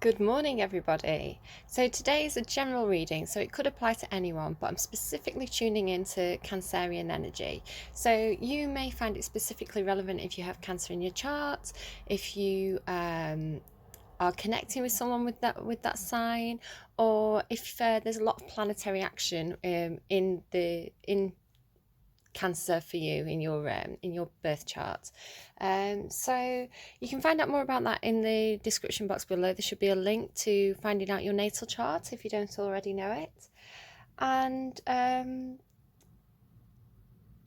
Good morning, everybody. So today is a general reading, so it could apply to anyone, but I'm specifically tuning into Cancerian energy. So you may find it specifically relevant if you have Cancer in your chart, if you are connecting with someone with that sign, or if there's a lot of planetary action in Cancer for you in your birth chart. So you can find out more about that in the description box below. There should be a link to finding out your natal chart if you don't already know it. And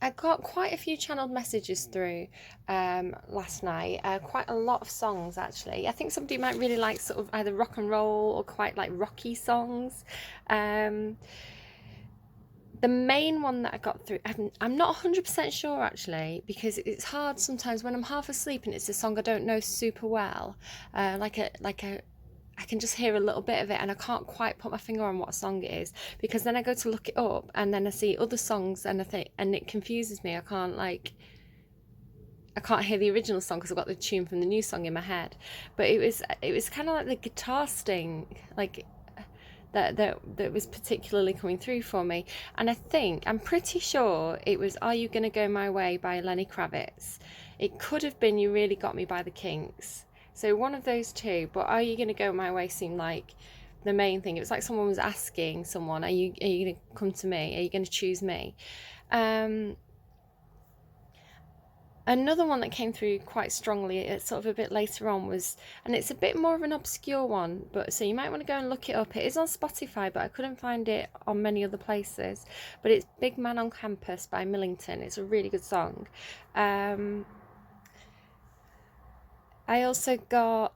I got quite a few channeled messages through last night, quite a lot of songs actually. I think somebody might really like sort of either rock and roll or quite like rocky songs. The main one that I got through, I'm not 100% sure actually, because it's hard sometimes when I'm half asleep and it's a song I don't know super well, I can just hear a little bit of it and I can't quite put my finger on what song it is, because then I go to look it up and then I see other songs and it confuses me. I can't hear the original song because I've got the tune from the new song in my head. But it was kind of like the guitar sting, like that was particularly coming through for me. And I'm pretty sure it was Are You Gonna Go My Way by Lenny Kravitz. It could have been You Really Got Me by the Kinks. So one of those two, but Are You Gonna Go My Way seemed like the main thing. It was like someone was asking someone, are you gonna come to me? Are you gonna choose me? Another one that came through quite strongly, it's sort of a bit later on, was, and it's a bit more of an obscure one, but so you might want to go and look it up. It is on Spotify, but I couldn't find it on many other places. But it's Big Man on Campus by Millington. It's a really good song. I also got,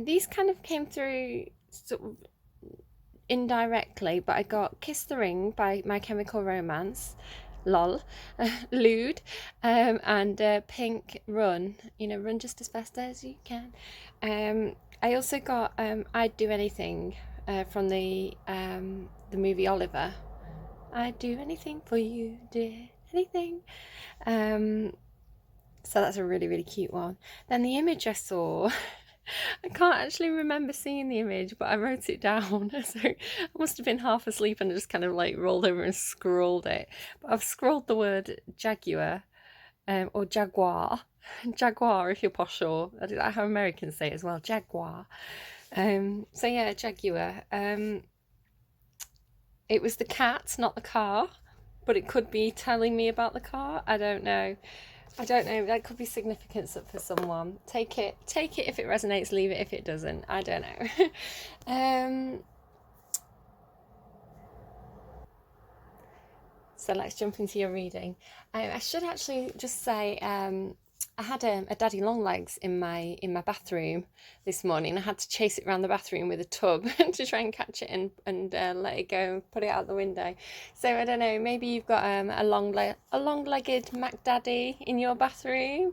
these kind of came through sort of indirectly, but I got Kiss the Ring by My Chemical Romance. Lol. Lewd, and Pink, Run, run just as fast as you can. I also got I'd Do Anything from the movie Oliver. I'd do anything for you, dear, anything. So that's a really, really cute one. Then the image I saw, I can't actually remember seeing the image, but I wrote it down. So I must have been half asleep and I just kind of like rolled over and scrawled it. But I've scrawled the word jaguar, or jaguar. Jaguar, if you're posh, or is that how Americans say it as well? Jaguar. So yeah, jaguar. It was the cat, not the car, but it could be telling me about the car. I don't know. That could be significance for someone. Take it if it resonates, leave it if it doesn't. I don't know. So let's jump into your reading. I should actually just say, I had a daddy long legs in my bathroom this morning. I had to chase it around the bathroom with a tub to try and catch it and let it go and put it out the window. So I don't know, maybe you've got a long-legged Mac Daddy in your bathroom,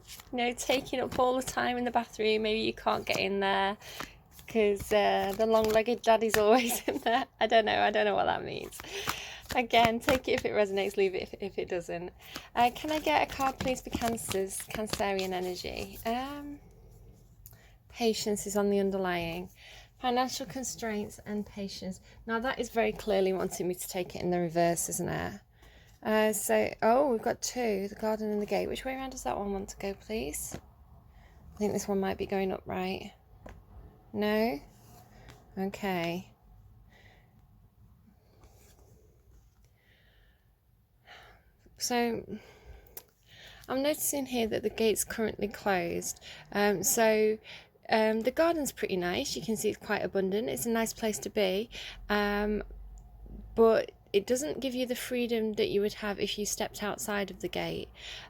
taking up all the time in the bathroom. Maybe you can't get in there because the long-legged daddy's always in there. I don't know what that means. Again, take it if it resonates, leave it if it doesn't. Can I get a card, please, for Cancerian energy? Patience is on the underlying. Financial constraints and patience. Now, that is very clearly wanting me to take it in the reverse, isn't it? We've got two, the garden and the gate. Which way around does that one want to go, please? I think this one might be going up right. No? Okay. So I'm noticing here that the gate's currently closed. The garden's pretty nice. You can see it's quite abundant. It's a nice place to be. But it doesn't give you the freedom that you would have if you stepped outside of the gate.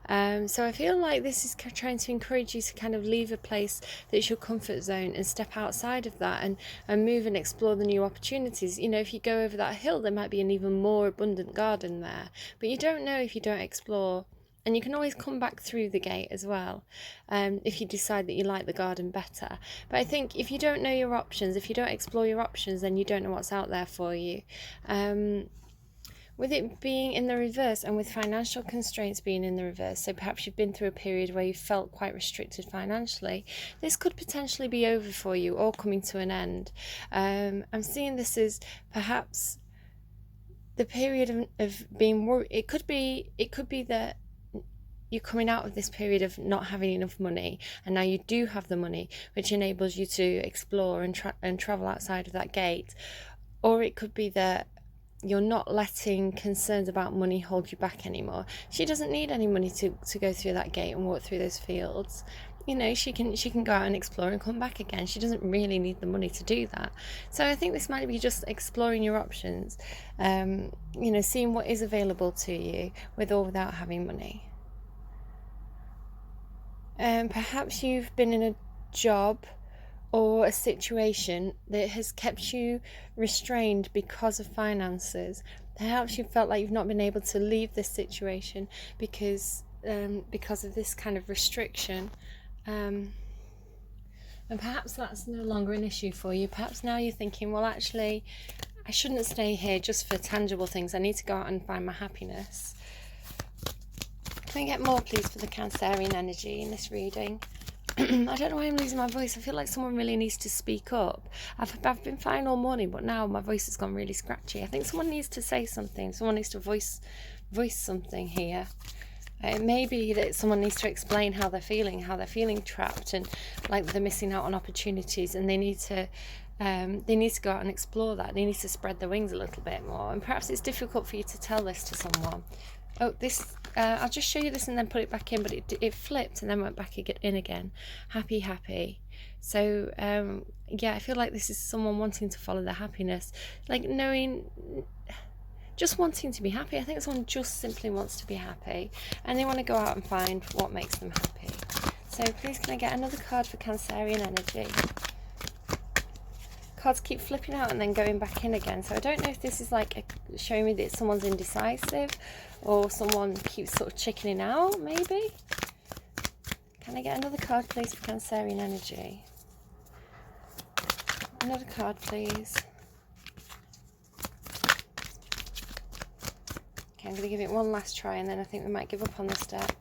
So I feel like this is trying to encourage you to kind of leave a place that's your comfort zone and step outside of that and move and explore the new opportunities. If you go over that hill, there might be an even more abundant garden there. But you don't know if you don't explore. And you can always come back through the gate as well, if you decide that you like the garden better. But I think if you don't know your options, if you don't explore your options, then you don't know what's out there for you. With it being in the reverse and with financial constraints being in the reverse, so perhaps you've been through a period where you felt quite restricted financially, this could potentially be over for you or coming to an end. I'm seeing this as perhaps the period of being worried. It could be that you're coming out of this period of not having enough money, and now you do have the money, which enables you to explore and travel outside of that gate. Or it could be that you're not letting concerns about money hold you back anymore. She doesn't need any money to go through that gate and walk through those fields. You know, she can go out and explore and come back again. She doesn't really need the money to do that. So I think this might be just exploring your options, you know, seeing what is available to you with or without having money. Perhaps you've been in a job or a situation that has kept you restrained because of finances. Perhaps you felt like you've not been able to leave this situation because of this kind of restriction. And perhaps that's no longer an issue for you. Perhaps now you're thinking, well, actually, I shouldn't stay here just for tangible things. I need to go out and find my happiness. Can I get more, please, for the Cancerian energy in this reading? I don't know why I'm losing my voice. I feel like someone really needs to speak up. I've been fine all morning, but now my voice has gone really scratchy. I think someone needs to say something. Someone needs to voice something here. It may be that someone needs to explain how they're feeling trapped and like they're missing out on opportunities, and they need to go out and explore that. They need to spread their wings a little bit more. And perhaps it's difficult for you to tell this to someone. Oh, this, I'll just show you this and then put it back in, but it flipped and then went back in again. Happy. So, yeah, I feel like this is someone wanting to follow their happiness, like just wanting to be happy. I think someone just simply wants to be happy, and they want to go out and find what makes them happy. So please can I get another card for Cancerian energy? Cards keep flipping out and then going back in again, so I don't know if this is like showing me that someone's indecisive or someone keeps sort of chickening out, maybe. Can I get another card, please, for Cancerian energy? Another card, please. Okay, I'm going to give it one last try, and then I think we might give up on this deck.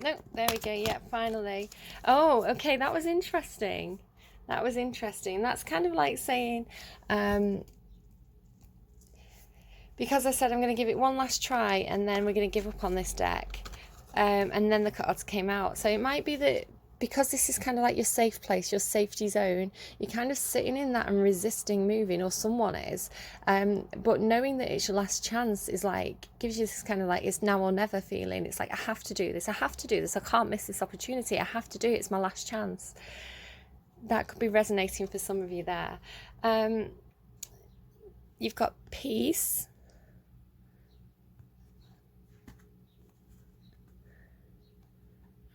No, there we go. Yeah, finally. Oh, okay, that was interesting. That's kind of like saying, because I said I'm going to give it one last try and then we're going to give up on this deck, and then the cards came out. So it might be that because this is kind of like your safe place, your safety zone, you're kind of sitting in that and resisting moving, or someone is, but knowing that it's your last chance is like, gives you this kind of like it's now or never feeling. It's like, I have to do this, I can't miss this opportunity, I have to do it, it's my last chance. That could be resonating for some of you there. You've got peace.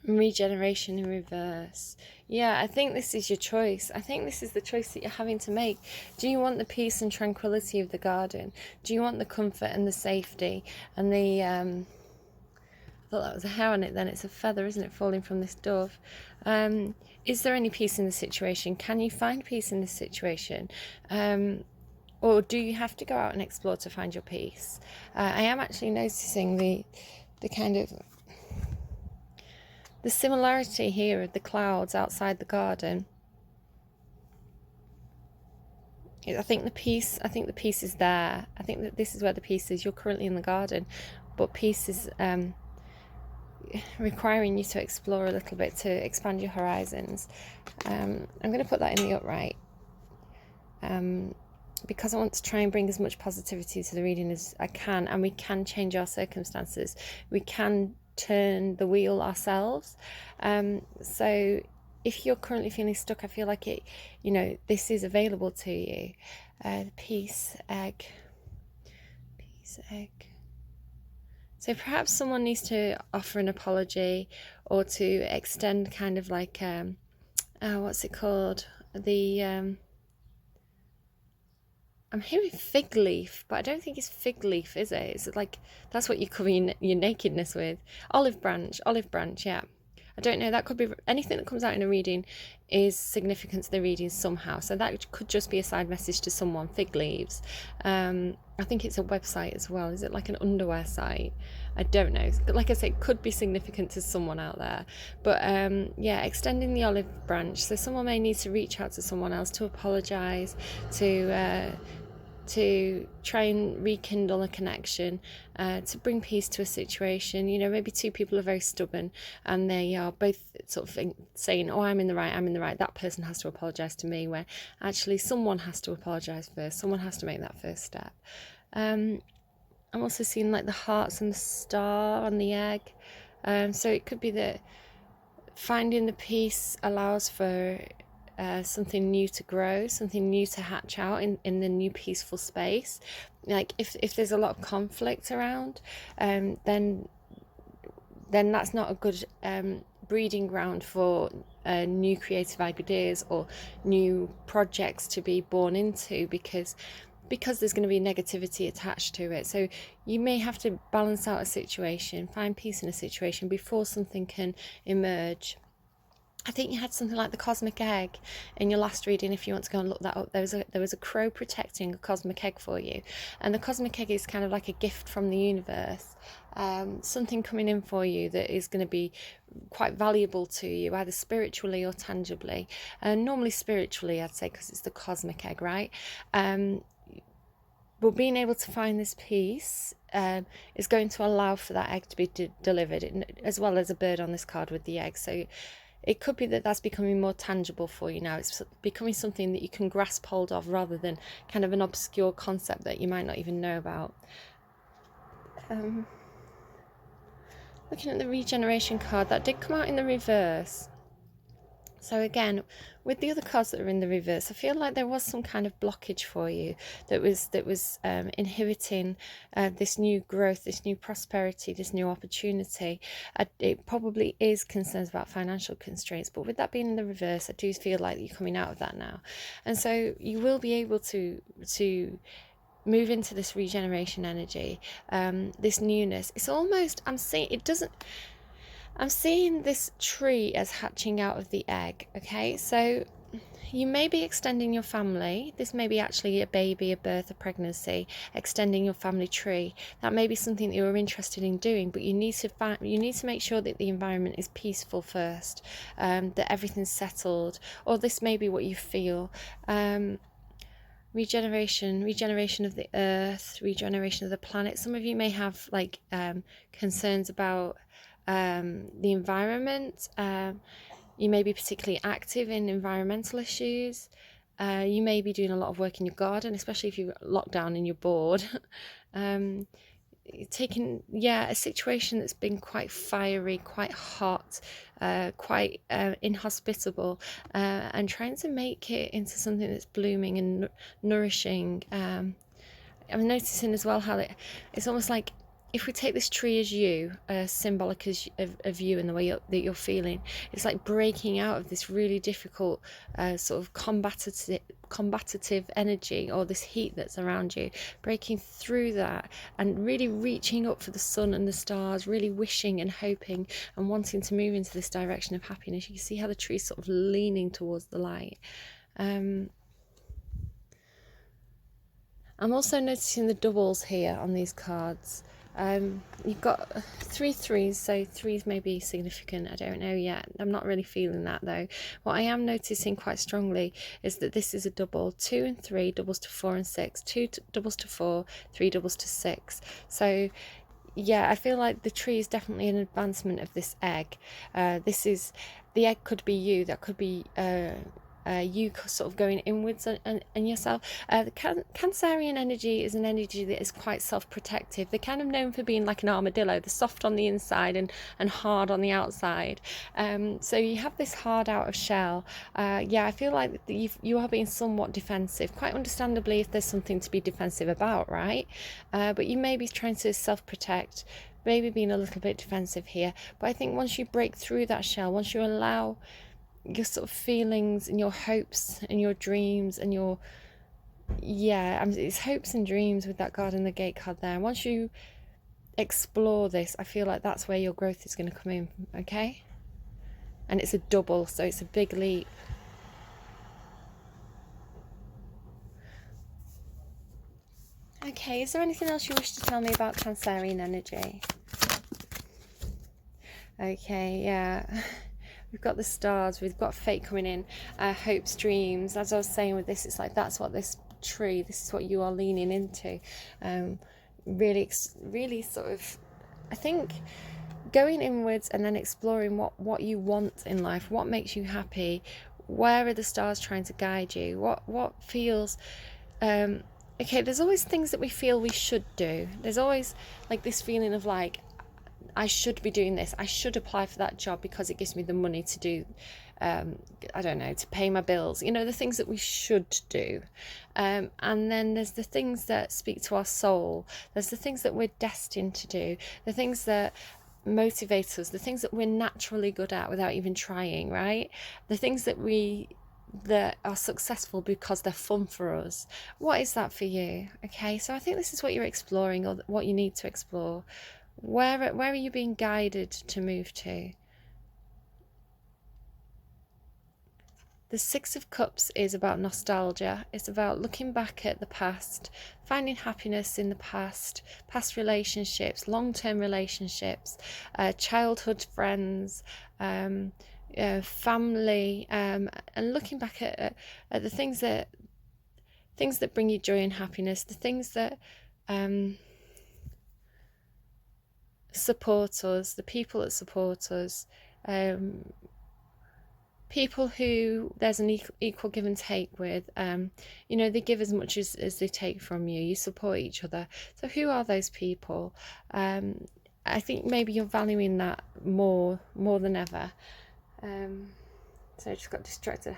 Regeneration in reverse. Yeah, I think this is your choice. I think this is the choice that you're having to make. Do you want the peace and tranquility of the garden? Do you want the comfort and the safety and the I thought that was a hair on it, then it's a feather, isn't it, falling from this dove? Is there any peace in the situation? Can you find peace in this situation? Or do you have to go out and explore to find your peace? I am actually noticing the kind of the similarity here of the clouds outside the garden. I think the peace is there. I think that this is where the peace is. You're currently in the garden, but peace is requiring you to explore a little bit, to expand your horizons. I'm going to put that in the upright, because I want to try and bring as much positivity to the reading as I can, and we can change our circumstances. We can turn the wheel ourselves. So if you're currently feeling stuck, I feel like this is available to you. Peace egg. So perhaps someone needs to offer an apology, or to extend kind of like what's it called, I'm hearing fig leaf, but I don't think it's fig leaf, is it? It's like, that's what you cover your nakedness with. Olive branch, yeah. I don't know, that could be anything that comes out in a reading is significant to the reading somehow. So that could just be a side message to someone. Fig leaves. I think it's a website as well. Is it like an underwear site? I don't know. Like I say, it could be significant to someone out there. But yeah, extending the olive branch. So someone may need to reach out to someone else to apologise, to try and rekindle a connection, to bring peace to a situation. You know, maybe two people are very stubborn and they are both sort of saying, oh, I'm in the right, that person has to apologise to me, where actually someone has to apologise first, someone has to make that first step. I'm also seeing like the hearts and the star on the egg. So it could be that finding the peace allows for something new to grow, something new to hatch out in the new peaceful space. Like if there's a lot of conflict around, then that's not a good breeding ground for new creative ideas or new projects to be born into, because there's going to be negativity attached to it. So you may have to balance out a situation, find peace in a situation before something can emerge. I think you had something like the cosmic egg in your last reading. If you want to go and look that up, there was a crow protecting a cosmic egg for you, and the cosmic egg is kind of like a gift from the universe, something coming in for you that is going to be quite valuable to you, either spiritually or tangibly. Normally spiritually, I'd say, because it's the cosmic egg, right? But being able to find this peace is going to allow for that egg to be delivered, as well as a bird on this card with the egg. So it could be that that's becoming more tangible for you now. It's becoming something that you can grasp hold of, rather than kind of an obscure concept that you might not even know about. Looking at the regeneration card, that did come out in the reverse. So again, with the other cards that are in the reverse, I feel like there was some kind of blockage for you that was inhibiting this new growth, this new prosperity, this new opportunity. It probably is concerns about financial constraints, but with that being in the reverse, I do feel like you're coming out of that now, and so you will be able to move into this regeneration energy, this newness. It's almost, I'm seeing this tree as hatching out of the egg, okay? So you may be extending your family. This may be actually a baby, a birth, a pregnancy, extending your family tree. That may be something that you're interested in doing, but you need to make sure that the environment is peaceful first, that everything's settled, or this may be what you feel. Regeneration of the earth, regeneration of the planet. Some of you may have like concerns about the environment. You may be particularly active in environmental issues. You may be doing a lot of work in your garden, especially if you're locked down and you're bored. Taking a situation that's been quite fiery, quite hot, quite inhospitable, and trying to make it into something that's blooming and nourishing. I'm noticing as well how it's almost like, if we take this tree as you, symbolic of you and the way that you're feeling, it's like breaking out of this really difficult sort of combative energy, or this heat that's around you, breaking through that and really reaching up for the sun and the stars, really wishing and hoping and wanting to move into this direction of happiness. You can see how the tree's sort of leaning towards the light. I'm also noticing the doubles here on these cards. You've got 3 threes, so threes may be significant. I don't know yet. I'm not really feeling that though. What I am noticing quite strongly is that this is a double. 2 and 3 doubles to 4 and 6. 2 doubles to 4, 3 doubles to 6. So yeah, I feel like the tree is definitely an advancement of this egg. The egg could be you. That could be you sort of going inwards and yourself. The Cancerian energy is an energy that is quite self-protective. They're kind of known for being like an armadillo. They're soft on the inside and hard on the outside. So you have this hard outer shell. I feel like you are being somewhat defensive, quite understandably if there's something to be defensive about, right? But you may be trying to self-protect, maybe being a little bit defensive here. But I think once you break through that shell, once you allow your sort of feelings and your hopes and your dreams and it's hopes and dreams with that Garden the Gate card there. Once you explore this, I feel like that's where your growth is going to come in, okay? and it's a double, so it's a big leap. Okay, is there anything else you wish to tell me about Cancerian energy? Okay, yeah. We've got the stars, we've got fate coming in, hopes, dreams. As I was saying with this, it's like that's what this tree, this is what you are leaning into. Really sort of, I think, going inwards and then exploring what you want in life, what makes you happy, where are the stars trying to guide you, what feels... okay, there's always things that we feel we should do. There's always like this feeling of like, I should be doing this, I should apply for that job because it gives me the money to do, I don't know, to pay my bills, you know, the things that we should do. And then there's the things that speak to our soul. There's the things that we're destined to do, the things that motivate us, the things that we're naturally good at without even trying, right? The things that are successful because they're fun for us. What is that for you? Okay, so I think this is what you're exploring, or what you need to explore. Where are you being guided to move to? The Six of Cups is about nostalgia. It's about looking back at the past, finding happiness in the past relationships, long-term relationships, childhood friends, family, and looking back at the things that bring you joy and happiness, the things that support us, the people that support us, people who there's an equal give and take with. You know, they give as much as they take from you. You support each other. So who are those people? I think maybe you're valuing that more than ever. So I just got distracted.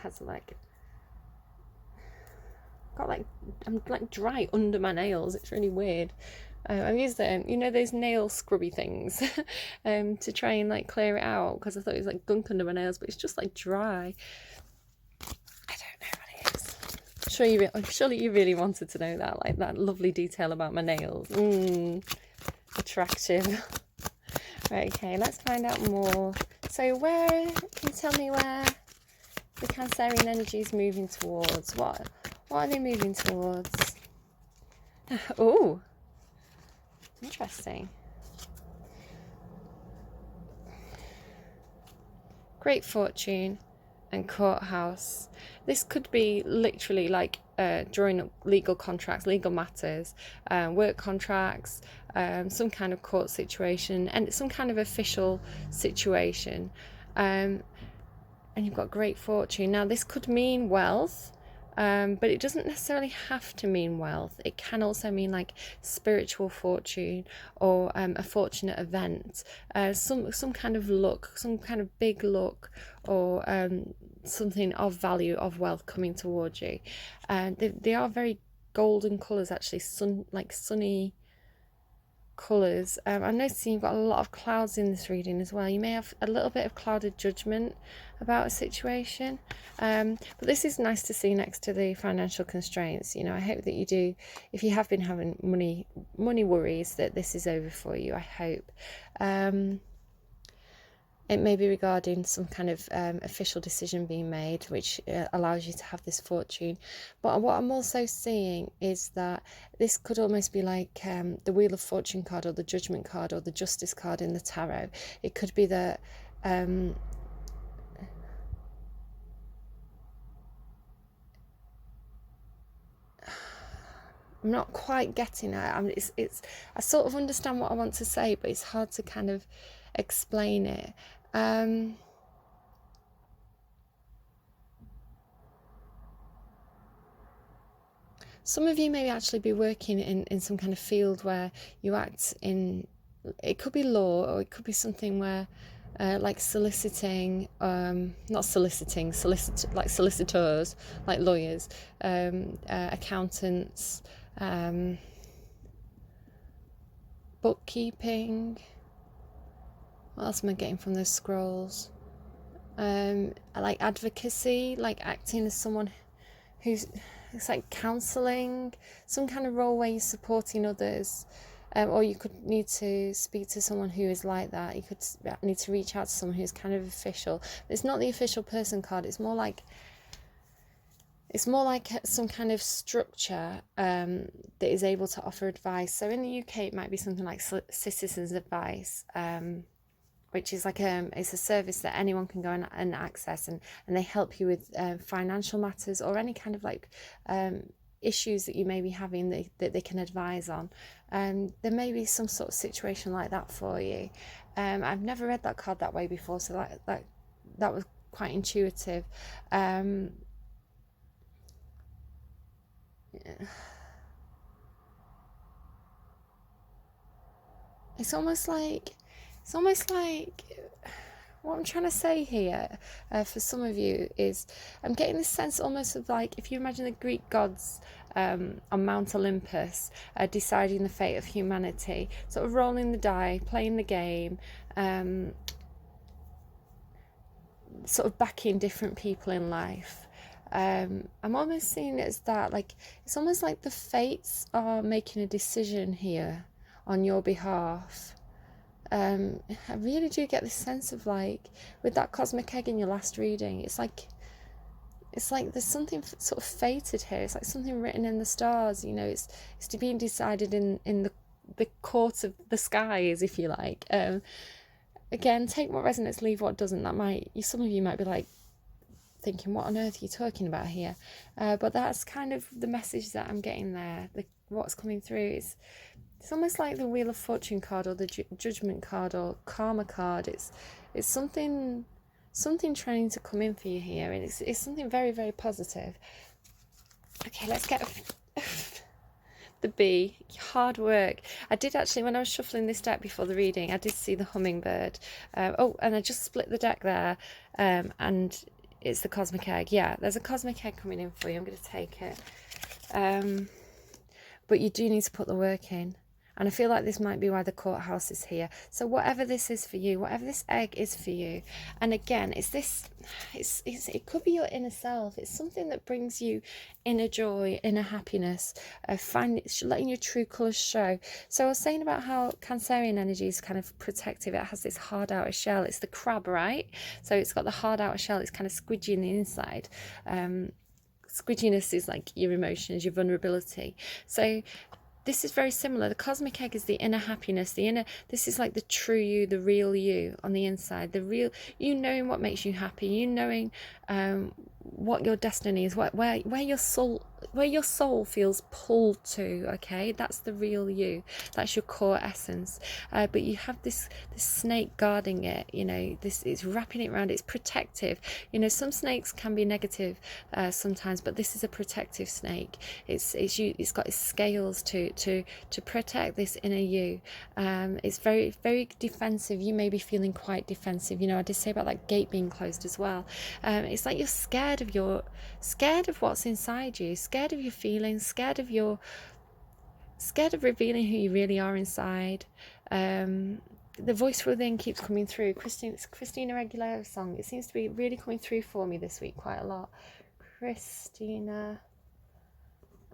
I'm like dry under my nails. It's really weird. I've used you know, those nail scrubby things to try and like clear it out, because I thought it was like gunk under my nails, but it's just like dry. I don't know what it is. Surely you really wanted to know that, like that lovely detail about my nails. Attractive. Right, okay, let's find out more. So can you tell me where the Cancerian energy is moving towards? What are they moving towards? Oh, interesting. Great fortune and courthouse. This could be literally like drawing up legal contracts, legal matters, work contracts, some kind of court situation, and some kind of official situation. And you've got great fortune. Now this could mean wealth, but it doesn't necessarily have to mean wealth. It can also mean like spiritual fortune, or a fortunate event, some kind of luck, some kind of big luck, or something of value, of wealth coming towards you. They are very golden colours, actually, sunny colours. I'm noticing you've got a lot of clouds in this reading as well. You may have a little bit of clouded judgment about a situation, but this is nice to see next to the financial constraints. You know, I hope that you do, if you have been having money worries, that this is over for you. I hope. It may be regarding some kind of official decision being made, which allows you to have this fortune. But what I'm also seeing is that this could almost be like the Wheel of Fortune card, or the Judgment card, or the Justice card in the tarot. It could be that I'm not quite getting it. I sort of understand what I want to say, but it's hard to kind of explain it. Some of you may actually be working in some kind of field where you act in, it could be law, or it could be something where like soliciting, not soliciting, like solicitors, like lawyers, accountants, bookkeeping. What else am I getting from those scrolls? Like advocacy, like acting as someone it's like counselling, some kind of role where you're supporting others, or you could need to speak to someone who is like that. You could need to reach out to someone who's kind of official. It's not the official person card. It's more like some kind of structure that is able to offer advice. So in the UK, it might be something like Citizens Advice, which is it's a service that anyone can go and access, and they help you with financial matters or any kind of issues that you may be having that they can advise on. There may be some sort of situation like that for you. I've never read that card that way before, so that was quite intuitive. It's almost like what I'm trying to say here for some of you is I'm getting this sense almost of if you imagine the Greek gods on Mount Olympus deciding the fate of humanity, sort of rolling the die, playing the game, sort of backing different people in life. I'm almost seeing it as that, it's almost like the fates are making a decision here on your behalf. I really do get this sense of with that cosmic egg in your last reading, it's like there's something sort of fated here. It's like something written in the stars, it's being decided in the court of the skies, if you like. Again, take what resonates, leave what doesn't. Some of you might be thinking, what on earth are you talking about here? But that's kind of the message that I'm getting there. What's coming through is it's almost like the Wheel of Fortune card or the Judgment card or Karma card. It's something trying to come in for you here, and it's something very, very positive. Okay, let's get the B. Hard work. I did actually, when I was shuffling this deck before the reading, I did see the hummingbird. And I just split the deck there, and it's the cosmic egg. Yeah, there's a cosmic egg coming in for you. I'm going to take it. But you do need to put the work in. And I feel like this might be why the courthouse is here. So whatever this is for you, whatever this egg is for you, and again, it could be your inner self. It's something that brings you inner joy, inner happiness, letting your true colours show. So I was saying about how Cancerian energy is kind of protective. It has this hard outer shell. It's the crab, right? So it's got the hard outer shell. It's kind of squidgy in the inside. Squidginess is like your emotions, your vulnerability. So this is very similar. The cosmic egg is the inner happiness, this is like the true you, the real you on the inside, the real you, knowing what makes you happy, you knowing what your destiny is, where your soul feels pulled to. Okay, that's the real you, that's your core essence. But you have this snake guarding it. It's wrapping it around. It's protective. Some snakes can be negative sometimes, but this is a protective snake. It's got its scales to protect this inner you. It's very, very defensive. You may be feeling quite defensive. I did say about that gate being closed as well. It's like you're scared of what's inside you, scared of your feelings, scared of revealing who you really are inside. The voice within keeps coming through. Christina Aguilera's song, it seems to be really coming through for me this week quite a lot. Christina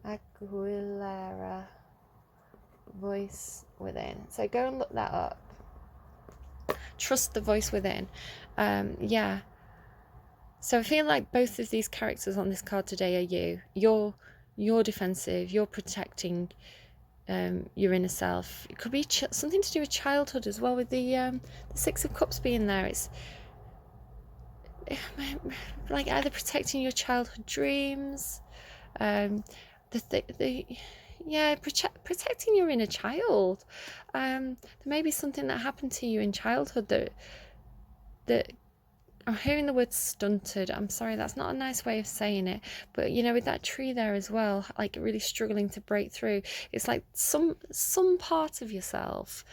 Aguilera, voice within. So go and look that up. Trust the voice within. Yeah. So I feel like both of these characters on this card today are you. You're defensive. You're protecting your inner self. It could be something to do with childhood as well, with the Six of Cups being there. It's like either protecting your childhood dreams, protecting your inner child. There may be something that happened to you in childhood that I'm hearing the word stunted. I'm sorry, that's not a nice way of saying it, but with that tree there as well, really struggling to break through. It's like some part of yourself,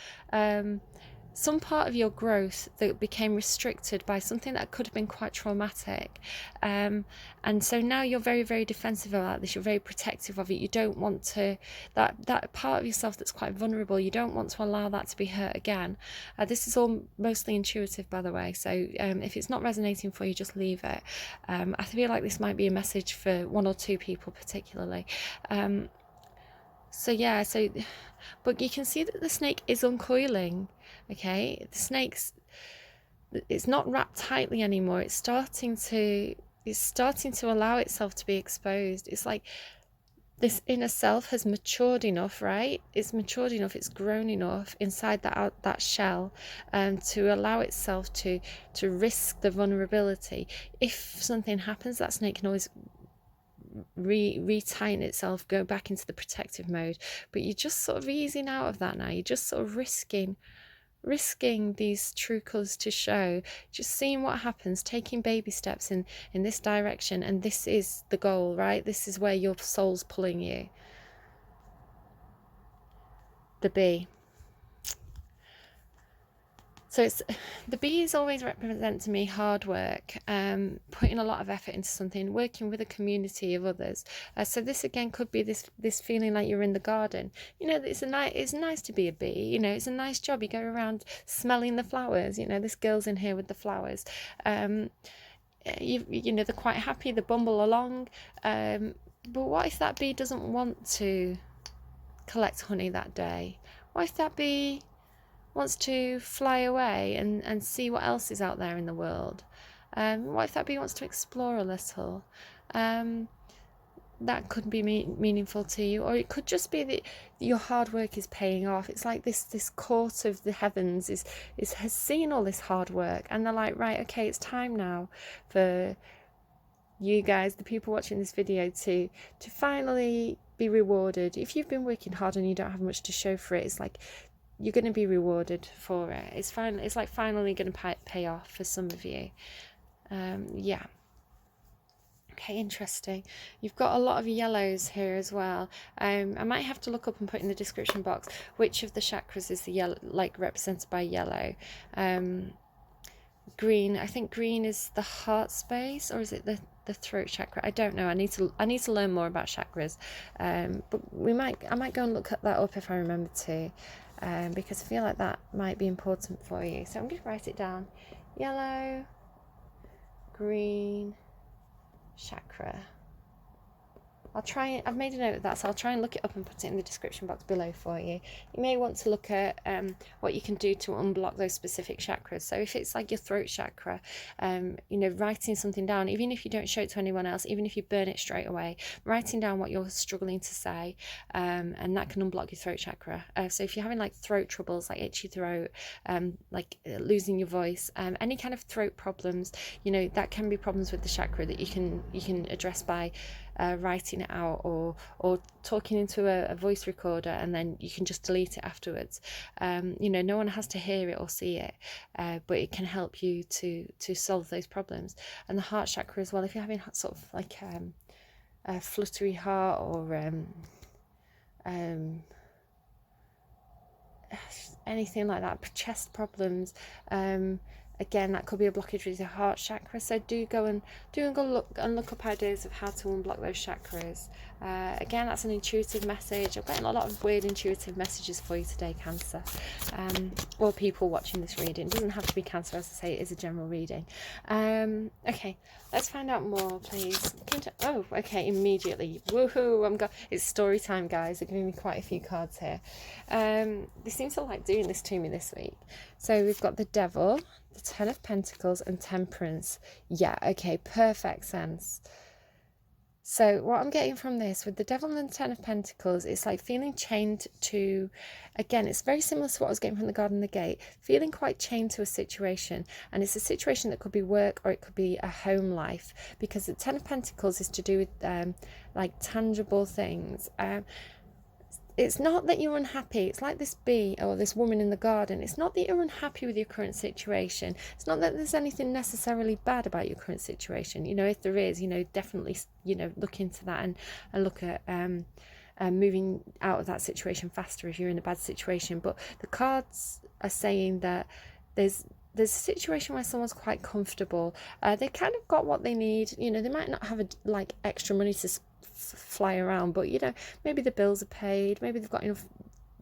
some part of your growth that became restricted by something that could have been quite traumatic, and so now you're very, very defensive about this. You're very protective of it. You don't want to, that part of yourself that's quite vulnerable, you don't want to allow that to be hurt again. This is all mostly intuitive, by the way, so if it's not resonating for you, just leave it. I feel like this might be a message for one or two people particularly. So yeah, but you can see that the snake is uncoiling. Okay, the snake's, it's not wrapped tightly anymore. It's starting to allow itself to be exposed. It's like this inner self has matured enough, right? It's matured enough, it's grown enough inside that shell, to allow itself to risk the vulnerability. If something happens, that snake can always re-tighten itself, go back into the protective mode. But you're just sort of easing out of that now. You're just sort of risking these true colours to show, just seeing what happens, taking baby steps in this direction. And this is the goal, right? This is where your soul's pulling you. The bee. So it's, the bees always represent to me hard work, putting a lot of effort into something, working with a community of others. So this again could be this feeling like you're in the garden. You know, it's nice to be a bee. You know, it's a nice job. You go around smelling the flowers. You know, this girl's in here with the flowers. You know, they're quite happy. They bumble along. But what if that bee doesn't want to collect honey that day? What if that bee wants to fly away and see what else is out there in the world? What if that bee wants to explore a little? That could be meaningful to you. Or it could just be that your hard work is paying off. It's like this court of the heavens has seen all this hard work, and they're like, right, okay, it's time now for you guys, the people watching this video, to finally be rewarded. If you've been working hard and you don't have much to show for it, it's like you're going to be rewarded for it. It's like finally going to pay off for some of you. Yeah. Okay, interesting. You've got a lot of yellows here as well. I might have to look up and put in the description box which of the chakras is the yellow, like represented by yellow. Green. I think green is the heart space, or is it the throat chakra? I don't know. I need to learn more about chakras. But I might go and look that up if I remember to. Because I feel like that might be important for you. So I'm going to write it down. Yellow, green, chakra. I've made a note of that, so I'll try and look it up and put it in the description box below for you. You may want to look at what you can do to unblock those specific chakras. So if it's like your throat chakra, you know, writing something down, even if you don't show it to anyone else, even if you burn it straight away, writing down what you're struggling to say, and that can unblock your throat chakra. So if you're having like throat troubles, like itchy throat, like losing your voice, any kind of throat problems, you know, that can be problems with the chakra that you can address by writing it out, or talking into a voice recorder, and then you can just delete it afterwards. You know, no one has to hear it or see it, but it can help you to solve those problems. And the heart chakra as well, if you're having sort of like a fluttery heart, or anything like that, chest problems, again, that could be a blockage with your heart chakra. So do go look up ideas of how to unblock those chakras. Again, that's an intuitive message. I've gotten a lot of weird intuitive messages for you today, Cancer, or people watching this reading. It doesn't have to be Cancer, as I say, it is a general reading. Okay, let's find out more, please. Oh, okay, immediately. Woohoo! It's story time, guys. They're giving me quite a few cards here. They seem to like doing this to me this week. So we've got the Devil, the Ten of Pentacles, and Temperance. Yeah, okay, perfect sense. So what I'm getting from this with the Devil and the Ten of Pentacles, it's like feeling chained to, again, it's very similar to what I was getting from the Garden and the Gate, feeling quite chained to a situation. And it's a situation that could be work, or it could be a home life, because the Ten of Pentacles is to do with like tangible things. It's not that you're unhappy. It's like this bee or this woman in the garden. It's not that you're unhappy with your current situation. It's not that there's anything necessarily bad about your current situation. You know, if there is, you know, definitely, you know, look into that and look at moving out of that situation faster if you're in a bad situation. But the cards are saying that there's a situation where someone's quite comfortable. They kind of got what they need. You know, they might not have like extra money to fly around, but you know, maybe the bills are paid, maybe they've got enough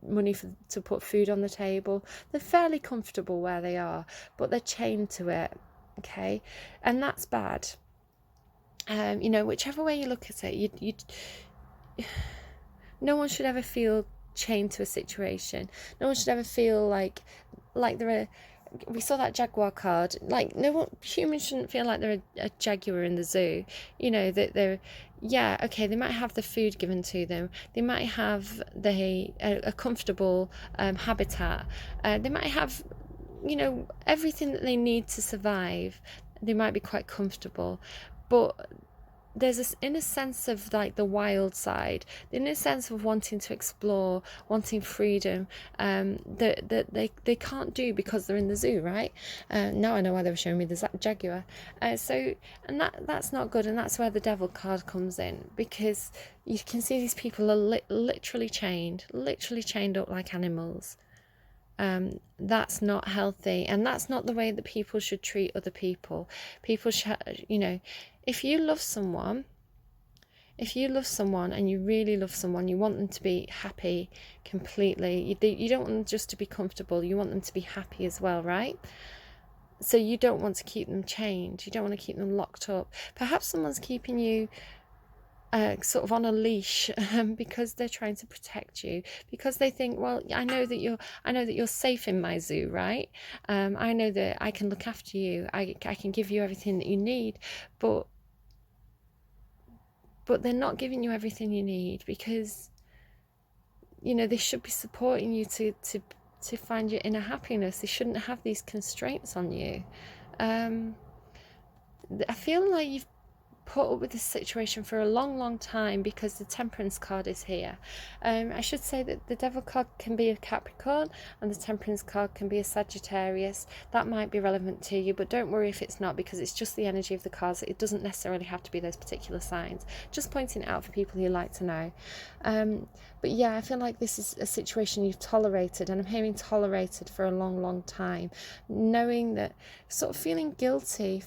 money to put food on the table. They're fairly comfortable where they are, but they're chained to it. Okay, and that's bad. You know, whichever way you look at it, you no one should ever feel chained to a situation. No one should ever feel like they're we saw that jaguar card. Like, no one, humans shouldn't feel like they're a jaguar in the zoo. You know, that they're, yeah, okay, they might have the food given to them. They might have a comfortable habitat. They might have, you know, everything that they need to survive. They might be quite comfortable, but there's this inner sense of like the wild side, the inner sense of wanting to explore, wanting freedom, that they can't do because they're in the zoo, right? Now I know why they were showing me the jaguar. And that's not good, and that's where the devil card comes in, because you can see these people are literally chained up like animals. That's not healthy, and that's not the way that people should treat other people. People should, you know, if you love someone and you really love someone, you want them to be happy completely. You don't want them just to be comfortable, you want them to be happy as well, right? So you don't want to keep them chained, you don't want to keep them locked up. Perhaps someone's keeping you sort of on a leash because they're trying to protect you, because they think, well, I know that you're safe in my zoo, right? I know that I can look after you, I can give you everything that you need, but they're not giving you everything you need, because, you know, they should be supporting you to find your inner happiness. They shouldn't have these constraints on you. I feel like you've put up with this situation for a long time, because the Temperance card is here. I should say that the Devil card can be a Capricorn and the Temperance card can be a Sagittarius. That might be relevant to you, but don't worry if it's not, because it's just the energy of the cards. It doesn't necessarily have to be those particular signs. Just pointing it out for people who like to know. But yeah, I feel like this is a situation you've tolerated, and I'm hearing tolerated for a long time, knowing that, sort of feeling guilty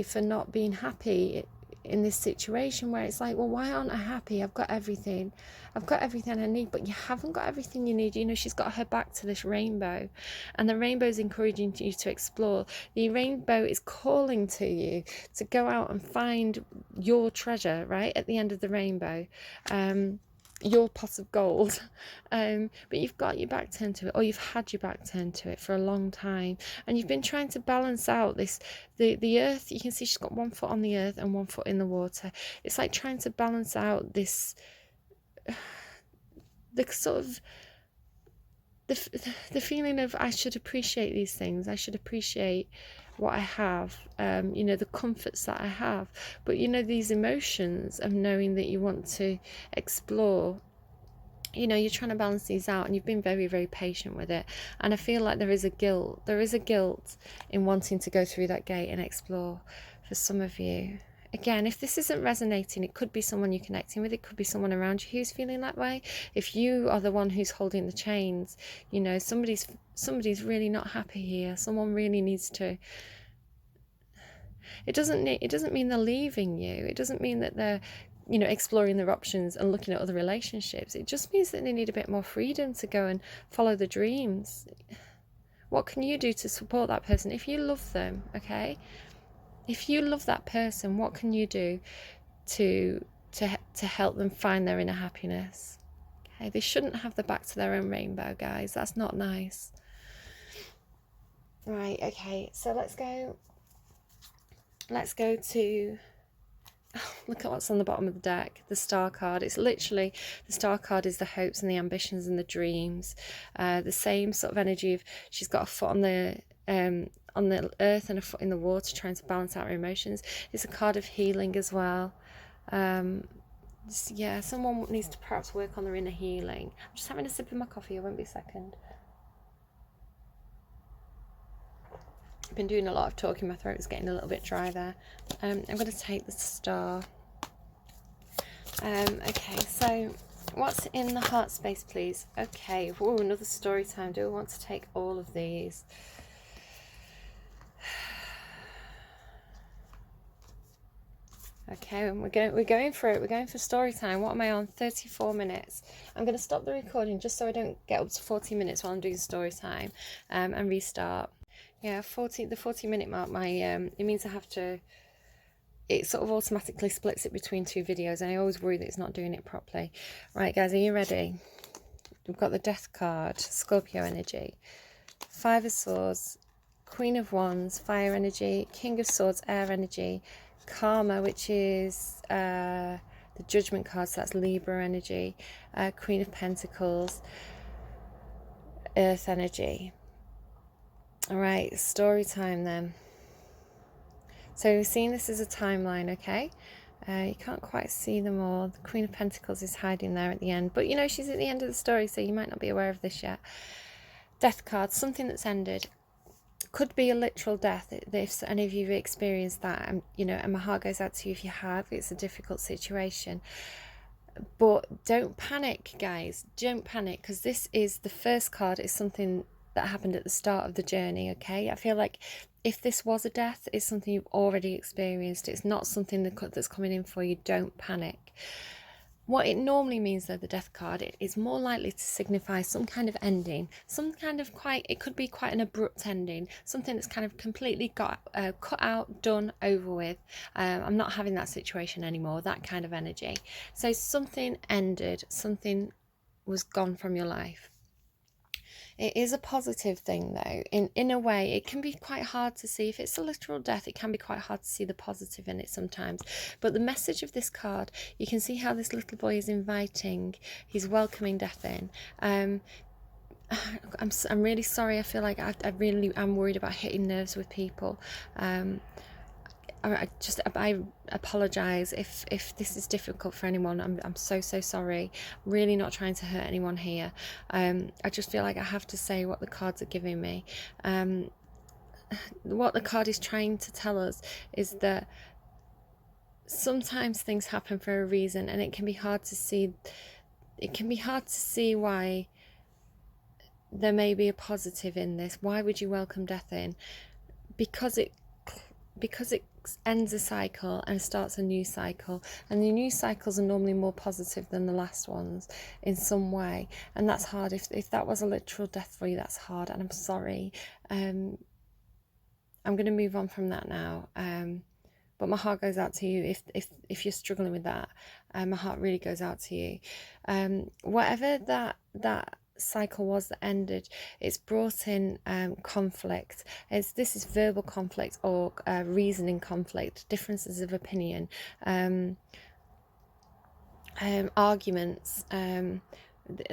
for not being happy in this situation, where it's like, well, why aren't I happy? I've got everything I need. But you haven't got everything you need. You know, she's got her back to this rainbow, and the rainbow is encouraging you to explore. The rainbow is calling to you to go out and find your treasure, right, at the end of the rainbow. Your pot of gold, but you've got your back turned to it, or you've had your back turned to it for a long time, and you've been trying to balance out this, the earth. You can see she's got 1 foot on the earth and 1 foot in the water. It's like trying to balance out this, the sort of the feeling of, I should appreciate these things, I should appreciate what I have, you know, the comforts that I have, but, you know, these emotions of knowing that you want to explore, you know, you're trying to balance these out, and you've been very patient with it. And I feel like there is a guilt in wanting to go through that gate and explore for some of you. Again, if this isn't resonating, it could be someone you're connecting with, it could be someone around you who's feeling that way. If you are the one who's holding the chains, you know, somebody's really not happy here. Someone really needs to. It doesn't mean they're leaving you. It doesn't mean that they're, you know, exploring their options and looking at other relationships. It just means that they need a bit more freedom to go and follow the dreams. What can you do to support that person? If you love them, okay? If you love that person, what can you do to help them find their inner happiness? Okay, they shouldn't have the back to their own rainbow, guys. That's not nice. Right, okay, so let's go to, oh, look at what's on the bottom of the deck, the Star card. It's literally, the Star card is the hopes and the ambitions and the dreams. The same sort of energy of, she's got a foot on the earth and a foot in the water, trying to balance out her emotions. It's a card of healing as well. Yeah, someone needs to perhaps work on their inner healing. I'm just having a sip of my coffee, I won't be a second. I've been doing a lot of talking, my throat is getting a little bit dry there. I'm going to take the Star. Okay, so what's in the heart space, please? Okay, whoa, another story time. Do I want to take all of these? Okay, we're going for it. We're going for story time. What am I on? 34 minutes. I'm going to stop the recording just so I don't get up to 40 minutes while I'm doing story time, and restart. Yeah, the 40 minute mark. It means I have to it sort of automatically splits it between two videos, and I always worry that it's not doing it properly. Right, guys, are you ready? We've got the Death card, Scorpio energy, Five of Swords, Queen of Wands, fire energy, King of Swords, air energy, Karma, which is the Judgment card, so that's Libra energy, Queen of Pentacles, earth energy. All right, story time then. So we've seen this as a timeline, okay? You can't quite see them all. The Queen of Pentacles is hiding there at the end, but you know she's at the end of the story, so you might not be aware of this yet. Death card, something that's ended. Could be a literal death if any of you have experienced that. You know, and my heart goes out to you if you have. It's a difficult situation. But don't panic, guys. Don't panic, because this is the first card. Is something that happened at the start of the journey, okay? I feel like if this was a death, it's something you've already experienced. It's not something that's coming in for you. Don't panic. What it normally means, though, the Death card, it is more likely to signify some kind of ending, some kind of it could be quite an abrupt ending, something that's kind of completely got cut out, done, over with. I'm not having that situation anymore, that kind of energy. So something ended, something was gone from your life. It is a positive thing, though. In a way, it can be quite hard to see. If it's a literal death, it can be quite hard to see the positive in it sometimes. But the message of this card, you can see how this little boy is inviting, he's welcoming death in. I'm really sorry. I feel like I really am worried about hitting nerves with people. I apologise if this is difficult for anyone. I'm so sorry. Really not trying to hurt anyone here. I just feel like I have to say what the cards are giving me. What the card is trying to tell us is that sometimes things happen for a reason, and it can be hard to see. It can be hard to see why there may be a positive in this. Why would you welcome death in? Because it ends a cycle and starts a new cycle, and the new cycles are normally more positive than the last ones in some way, and that's hard. If that was a literal death for you, that's hard, and I'm sorry. I'm going to move on from that now, but my heart goes out to you if you're struggling with that. My heart really goes out to you. Whatever that cycle was that ended, it's brought in conflict. This is verbal conflict or reasoning conflict, differences of opinion, arguments.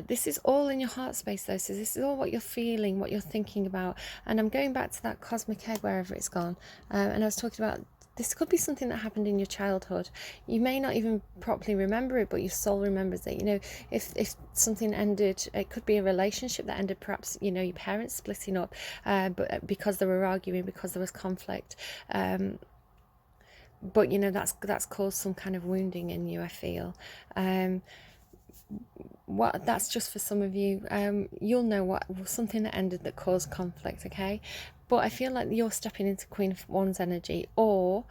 This is all in your heart space, though, so this is all what you're feeling, what you're thinking about. And I'm going back to that cosmic egg, wherever it's gone, and I was talking about this could be something that happened in your childhood. You may not even properly remember it, but your soul remembers it. You know, if something ended, it could be a relationship that ended, perhaps, you know, your parents splitting up, but because they were arguing, because there was conflict. But you know, that's caused some kind of wounding in you, I feel. That's just for some of you. You'll know what something that ended that caused conflict, okay? But I feel like you're stepping into Queen of Wands energy, or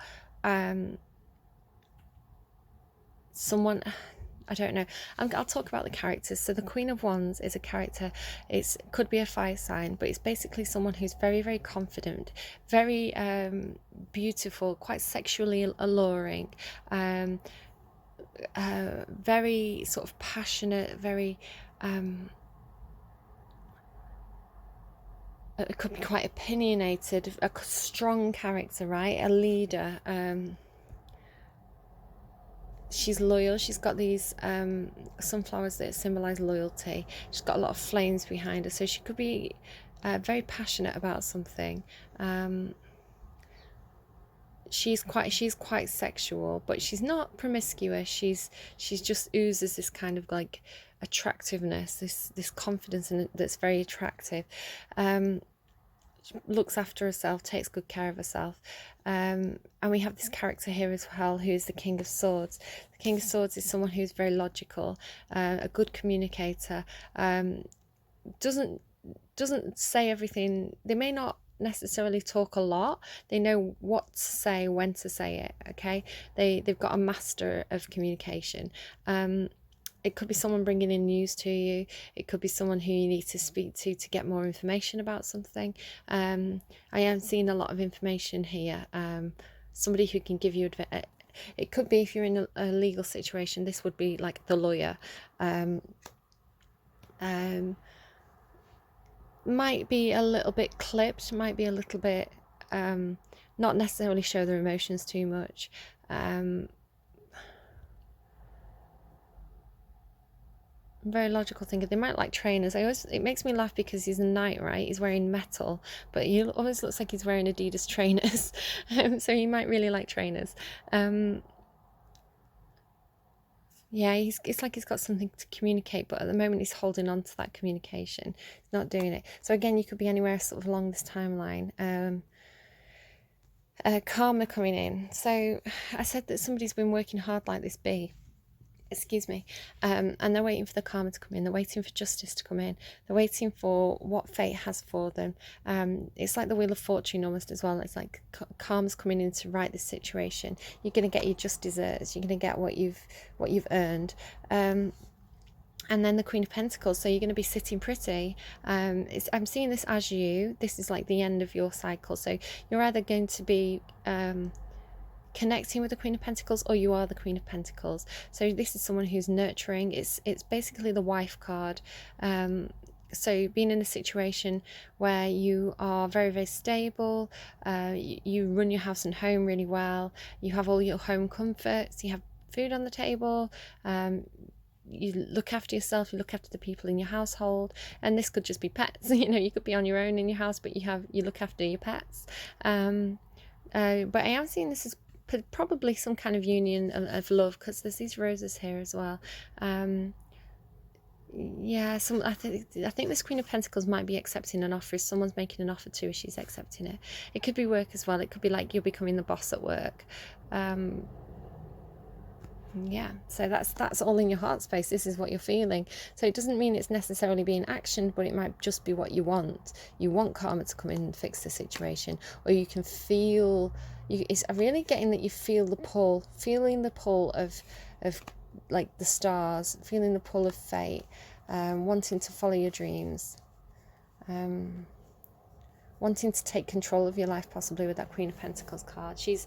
someone, I don't know. I'll talk about the characters. So the Queen of Wands is a character. It could be a fire sign, but it's basically someone who's very, very confident, very beautiful, quite sexually alluring, very sort of passionate, very it could be quite opinionated, a strong character, right? A leader. She's loyal. She's got these sunflowers that symbolize loyalty. She's got a lot of flames behind her, so she could be very passionate about something. She's quite sexual, but she's not promiscuous. She's just oozes this kind of like attractiveness, this confidence, and that's very attractive. She looks after herself, takes good care of herself, and we have this character here as well, who's the King of Swords. The King of Swords is someone who's very logical, a good communicator, doesn't say everything. They may not necessarily talk a lot. They know what to say, when to say it, okay? They've got a master of communication. It could be someone bringing in news to you. It could be someone who you need to speak to get more information about something. I am seeing a lot of information here. somebody who can give you advice. It could be if you're in a legal situation, this would be like the lawyer. Might be a little bit clipped, might be a little bit not necessarily show their emotions too much. Very logical thinker. They might like trainers. It makes me laugh because he's a knight, right? He's wearing metal, but he always looks like he's wearing Adidas trainers. So he might really like trainers. Yeah, it's like he's got something to communicate, but at the moment he's holding on to that communication. He's not doing it. So again, you could be anywhere sort of along this timeline. Karma coming in. So I said that somebody's been working hard like this bee. Excuse me. And they're waiting for the karma to come in. They're waiting for justice to come in. They're waiting for what fate has for them. It's like the Wheel of Fortune almost as well. It's like karma's coming in to right this situation. You're going to get your just desserts. You're going to get what you've earned. And then the Queen of Pentacles. So you're going to be sitting pretty. I'm seeing this as you. This is like the end of your cycle. So you're either going to be connecting with the Queen of Pentacles, or you are the Queen of Pentacles. So this is someone who's nurturing. It's basically the wife card. So being in a situation where you are very, very stable, you run your house and home really well, you have all your home comforts, you have food on the table, you look after yourself, you look after the people in your household, and this could just be pets. You could be on your own in your house, but you look after your pets. But I am seeing this as probably some kind of union of love, because there's these roses here as well. Yeah, I think this Queen of Pentacles might be accepting an offer. If someone's making an offer to her, she's accepting it. It could be work as well. It could be like you're becoming the boss at work. Yeah, so that's all in your heart space. This is what you're feeling. So it doesn't mean it's necessarily being actioned, but it might just be what you want. You want karma to come in and fix the situation, or you can feel. It's really getting that you feel the pull, feeling the pull of like the stars, feeling the pull of fate, wanting to follow your dreams, wanting to take control of your life, possibly with that Queen of Pentacles card. She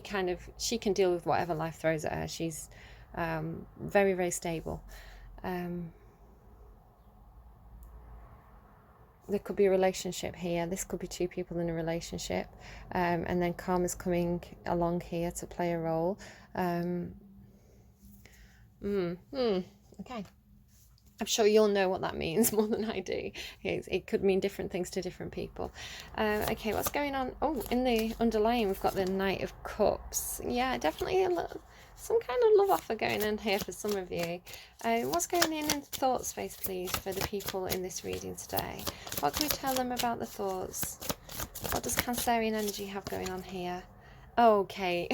can deal with whatever life throws at her. She's very, very stable. There could be a relationship here. This could be two people in a relationship, and then karma's coming along here to play a role. Okay. I'm sure you'll know what that means more than I do. It could mean different things to different people. Okay, what's going on? Oh, in the underlying, we've got the Knight of Cups. Yeah, definitely some kind of love offer going on here for some of you. What's going on in thought space, please, for the people in this reading today? What can we tell them about the thoughts? What does Cancerian energy have going on here? Okay,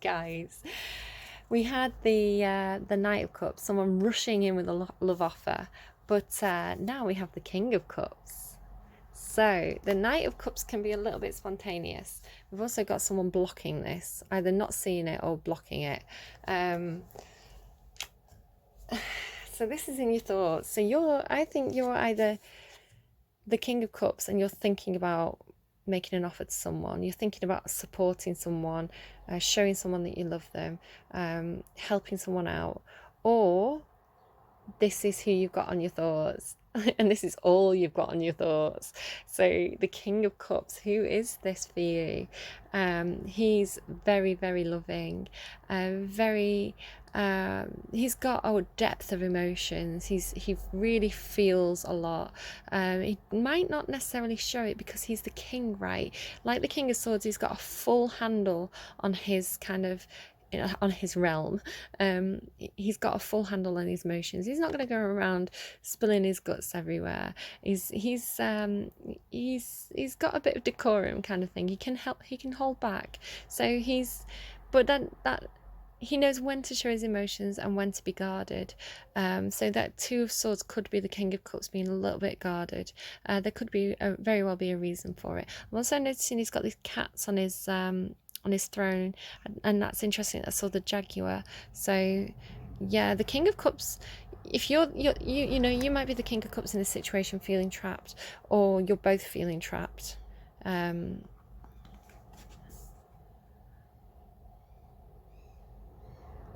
guys. We had the Knight of Cups, someone rushing in with a love offer, but now we have the King of Cups. So the Knight of Cups can be a little bit spontaneous. We've also got someone blocking this, either not seeing it or blocking it. So this is in your thoughts. So I think you're either the King of Cups and you're thinking about making an offer to someone, you're thinking about supporting someone, showing someone that you love them, helping someone out, or this is who you've got on your thoughts, and this is all you've got on your thoughts. So the King of Cups, who is this for you? He's very, very loving, he's got a depth of emotions. He really feels a lot. He might not necessarily show it because he's the king, right? Like the King of Swords, he's got a full handle on his on his realm. He's got a full handle on his emotions. He's not going to go around spilling his guts everywhere. He's got a bit of decorum kind of thing. He can hold back. So that he knows when to show his emotions and when to be guarded. So that Two of Swords could be the King of Cups being a little bit guarded. There could be very well be a reason for it. I'm also noticing he's got these cats on his throne, and that's interesting. I saw the jaguar. So yeah, the King of Cups, if you might be the King of Cups in this situation feeling trapped, or you're both feeling trapped.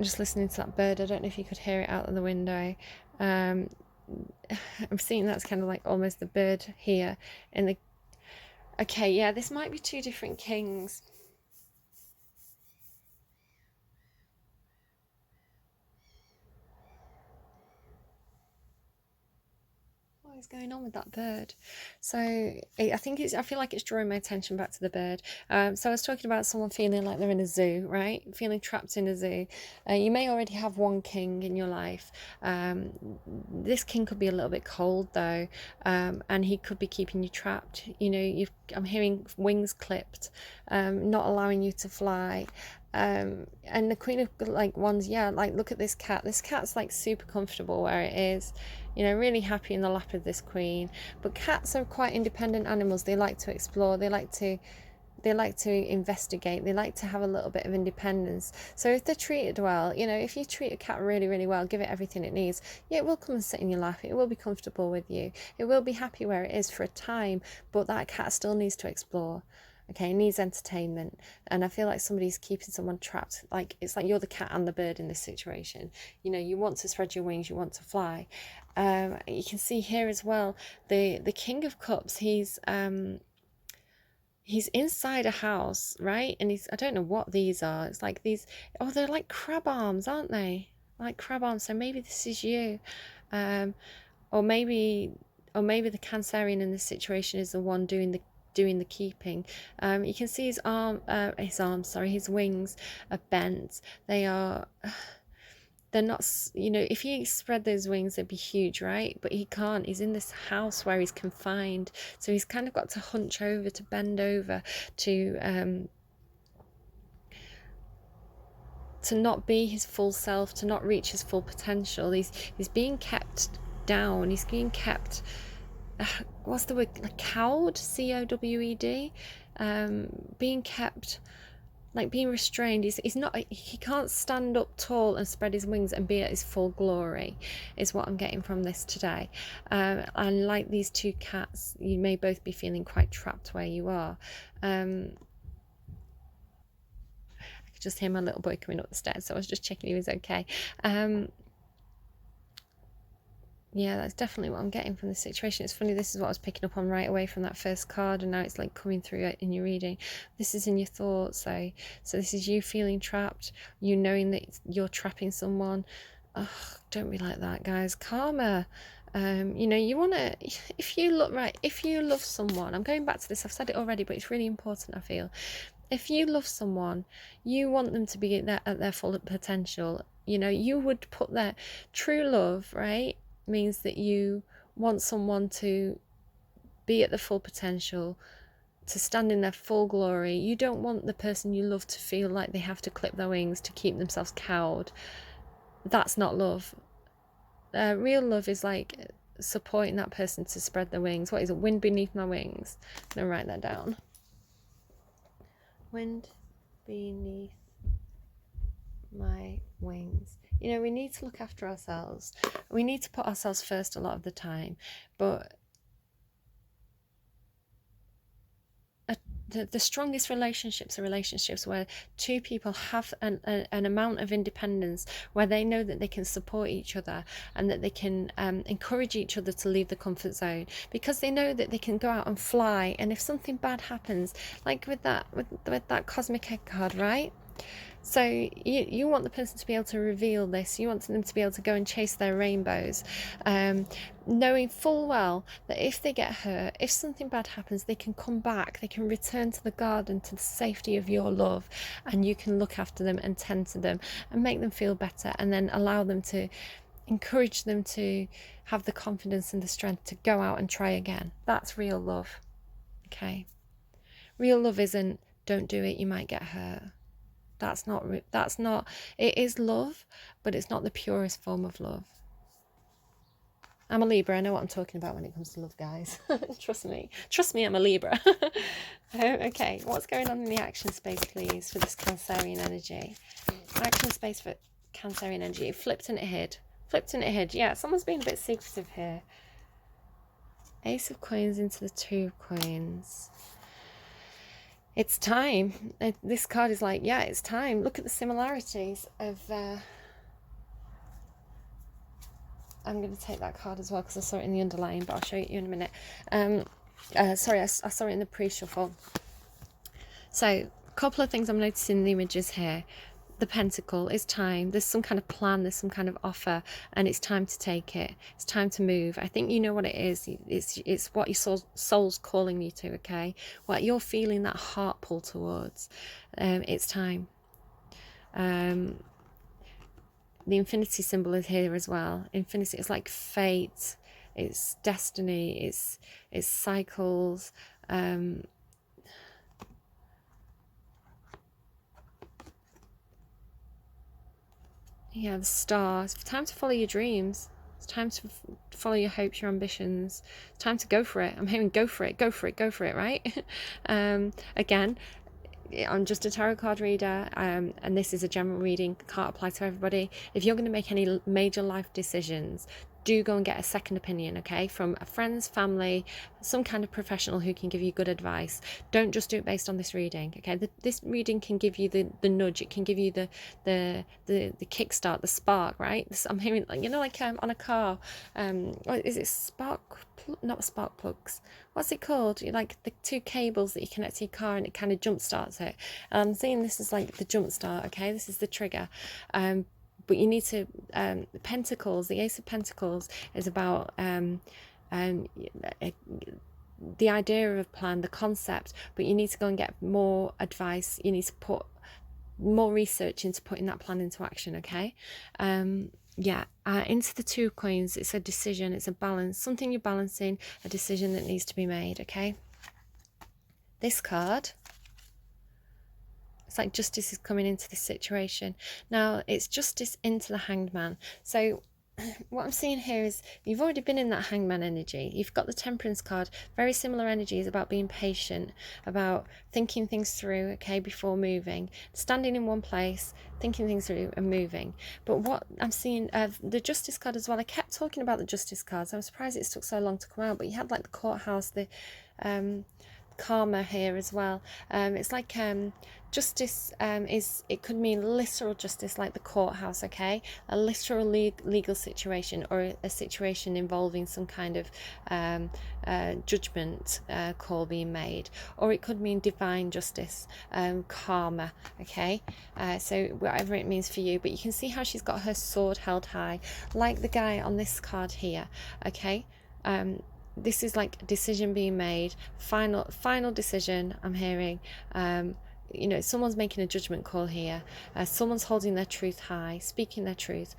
just listening to that bird. I don't know if you could hear it out of the window. I'm seeing that's kind of like almost the bird here in the... Okay, yeah, this might be two different kings. What is going on with that bird? So I feel like it's drawing my attention back to the bird. So I was talking about someone feeling like they're in a zoo, right? Feeling trapped in a zoo. You may already have one king in your life. This king could be a little bit cold though, and he could be keeping you trapped. You know, I'm hearing wings clipped, not allowing you to fly. And the Queen of like Wands, yeah, like look at this cat. This cat's like super comfortable where it is, you know, really happy in the lap of this queen. But cats are quite independent animals. They like to explore. They like to investigate. They like to have a little bit of independence. So if they're treated well, you know, if you treat a cat really, really well, give it everything it needs, yeah, it will come and sit in your lap. It will be comfortable with you. It will be happy where it is for a time, but that cat still needs to explore. Okay, needs entertainment. And I feel like somebody's keeping someone trapped. Like it's like you're the cat and the bird in this situation. You know, you want to spread your wings, you want to fly. You can see here as well the King of Cups. He's inside a house, right? And I don't know what these are. It's like these, oh, they're like crab arms, aren't they? Like crab arms. So maybe this is you, or maybe the Cancerian in this situation is the one doing the keeping. You can see his wings are bent. They're not, you know, if he spread those wings they'd be huge, right? But he can't. He's in this house where he's confined, so he's kind of got to hunch over, to bend over, to not be his full self, to not reach his full potential. He's being kept down. He's being kept, what's the word, like cowed, C-O-W-E-D, being kept, like being restrained. He can't stand up tall and spread his wings and be at his full glory, is what I'm getting from this today. And like these two cats, you may both be feeling quite trapped where you are. I could just hear my little boy coming up the stairs, so I was just checking he was okay. Yeah, that's definitely what I'm getting from this situation. It's funny, this is what I was picking up on right away from that first card, and now it's like coming through it in your reading. This is in your thoughts, so this is you feeling trapped, you knowing that you're trapping someone. Ugh, don't be like that, guys. Karma. You know, you want to, if you love someone, I'm going back to this, I've said it already, but it's really important, I feel. If you love someone, you want them to be at their full potential. You know, you would put their true love, right, means that you want someone to be at the full potential, to stand in their full glory. You don't want the person you love to feel like they have to clip their wings to keep themselves cowed. That's not love. Real love is like supporting that person to spread their wings. What is it? Wind beneath my wings. I'm gonna write that down. Wind beneath my wings. You know, we need to look after ourselves. We need to put ourselves first a lot of the time, but the strongest relationships are relationships where two people have an amount of independence, where they know that they can support each other and that they can encourage each other to leave the comfort zone, because they know that they can go out and fly. And if something bad happens, like with that cosmic egg card, right? So you want the person to be able to reveal this. You want them to be able to go and chase their rainbows, knowing full well that if they get hurt, if something bad happens, they can come back, they can return to the garden, to the safety of your love, and you can look after them and tend to them and make them feel better, and then allow them to, encourage them to have the confidence and the strength to go out and try again. That's real love. Okay, real love isn't don't do it, you might get hurt. That's not, it is love, but it's not the purest form of love. I'm a Libra, I know what I'm talking about when it comes to love, guys. Trust me, I'm a Libra. Okay, what's going on in the action space, please, for this Cancerian energy? Action space for Cancerian energy. It flipped and it hid. Yeah, someone's being a bit secretive here. Ace of Coins into the Two of Coins. It's time. This card is like, yeah, it's time. Look at the similarities of... I'm going to take that card as well because I saw it in the underlying, but I'll show it you in a minute. Sorry, I saw it in the pre-shuffle. So, a couple of things I'm noticing in the images here. The pentacle is time. There's some kind of plan, there's some kind of offer, and it's time to take it. It's time to move. I think you know what it is. It's what your soul's calling you to, okay? What you're feeling that heart pull towards. It's time. The infinity symbol is here as well. Infinity is like fate, it's destiny, it's cycles. Yeah, the star. It's time to follow your dreams. It's time to follow your hopes, your ambitions. It's time to go for it. I'm hearing go for it, go for it, go for it, right? Again, I'm just a tarot card reader, and this is a general reading, can't apply to everybody. If you're going to make any major life decisions, do go and get a second opinion, okay, from a friend's family, some kind of professional who can give you good advice. Don't just do it based on this reading, okay? This reading can give you the nudge, it can give you the kickstart, the spark, right? I'm hearing, you know, like on a car, is it spark, not spark plugs, what's it called? Like the two cables that you connect to your car and it kind of jump starts it. And I'm seeing this is like the jump start, okay? This is the trigger. But you need to, the Pentacles, the Ace of Pentacles is about the idea of a plan, the concept, but you need to go and get more advice. You need to put more research into putting that plan into action, okay? Into the Two of Coins, it's a decision, it's a balance, something you're balancing, a decision that needs to be made, okay? This card, it's like justice is coming into this situation. Now, it's justice into the Hanged Man. So what I'm seeing here is you've already been in that Hangman energy. You've got the Temperance card. Very similar energies about being patient, about thinking things through, okay, before moving. Standing in one place, thinking things through and moving. But what I'm seeing, the Justice card as well. I kept talking about the Justice cards. I'm surprised it took so long to come out. But you had like the Courthouse, the... karma here as well. It's like justice it could mean literal justice, like the courthouse, okay, a literal legal situation, or a situation involving some kind of judgment call being made, or it could mean divine justice, karma, okay. So whatever it means for you, but you can see how she's got her sword held high, like the guy on this card here, okay. This is like decision being made, final decision. I'm hearing, you know, someone's making a judgment call here. Someone's holding their truth high, speaking their truth,